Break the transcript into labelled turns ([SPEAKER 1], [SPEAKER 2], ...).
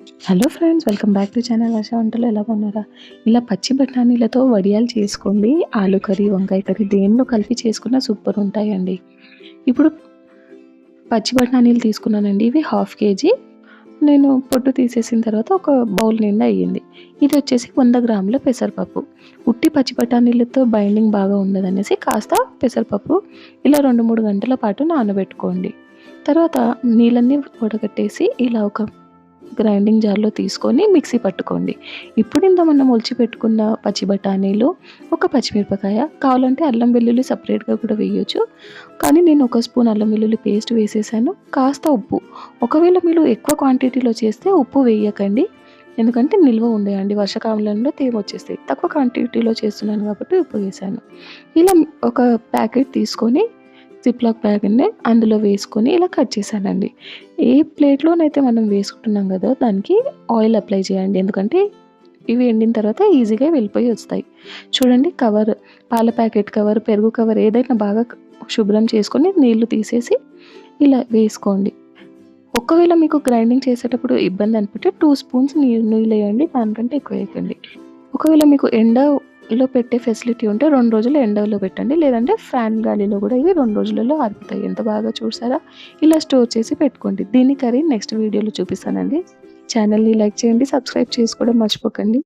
[SPEAKER 1] Hello friends, welcome back to channel Varsha Vantalu. ఎలా ఉన్నారా? ఇలా పచ్చి బఠానీలతో వడియాలు చేసుకోండి. ఆలు కర్రీ, వంకాయ కర్రీ దేనిలో కలిపి చేసుకున్నా సూపర్ ఉంటాయండి. ఇప్పుడు పచ్చి బఠానీలు తీసుకున్నానండి. ఇవి హాఫ్ కేజీ. నేను పొట్టు తీసేసిన తర్వాత ఒక బౌల్ నిండా అయ్యింది. ఇది వచ్చేసి 100 గ్రాముల పెసరపప్పు. ఉట్టి పచ్చి బఠానీలతో బైండింగ్ బాగా ఉండదనేసి కాస్త పెసరపప్పు ఇలా 2-3 గంటల పాటు నానబెట్టుకోండి. తర్వాత నీళ్ళన్నీ వడగట్టేసి ఇలా ఒక గ్రైండింగ్ జార్లో తీసుకొని మిక్సీ పట్టుకోండి. ఇప్పుడు ఇంత మనం ఒలిచిపెట్టుకున్న పచ్చి బఠానీలు, ఒక పచ్చిమిరపకాయ, కావాలంటే అల్లం వెల్లుల్లి సపరేట్గా కూడా వేయొచ్చు. కానీ నేను ఒక స్పూన్ అల్లం వెల్లుల్లి పేస్ట్ వేసేసాను. కాస్త ఉప్పు, ఒకవేళ మీరు ఎక్కువ క్వాంటిటీలో చేస్తే ఉప్పు వేయకండి, ఎందుకంటే నిల్వ ఉండేయండి, వర్షాకాలంలో తేమ వచ్చేస్తాయి. తక్కువ క్వాంటిటీలో చేస్తున్నాను కాబట్టి ఉప్పు వేసాను. ఇలా ఒక ప్యాకెట్ తీసుకొని జిప్లాక్ బ్యాగ్‌ని అందులో వేసుకొని ఇలా కట్ చేశానండి. ఏ ప్లేట్‌లోనైతే మనం వేసుకుంటున్నాం కదా, దానికి ఆయిల్ అప్లై చేయండి. ఎందుకంటే ఇవి ఎండిన తర్వాత ఈజీగా వెళ్ళిపోయి వస్తాయి. చూడండి, కవర్, పాల ప్యాకెట్ కవర్, పెరుగు కవర్ ఏదైనా బాగా శుభ్రం చేసుకొని నీళ్లు తీసేసి ఇలా వేసుకోండి. ఒకవేళ మీకు గ్రైండింగ్ చేసేటప్పుడు ఇబ్బంది అనిపిస్తే 2 స్పూన్స్ నీళ్ళేయండి, దానికంటే ఎక్కువ వేయకండి. ఒకవేళ మీకు ఎండలో పెట్టే ఫెసిలిటీ ఉంటే 2 రోజులు ఎండలో పెట్టండి, లేదంటే ఫ్యాన్ గాలిలో కూడా ఇవి 2 రోజులలో ఆరిపోతాయి. ఎంత బాగా చూసారా? ఇలా స్టోర్ చేసి పెట్టుకోండి. దీని కర్రీ నెక్స్ట్ వీడియోలో చూపిస్తానండి. ఛానల్ని లైక్ చేయండి, సబ్స్క్రైబ్ చేసుకోవడం మర్చిపోకండి.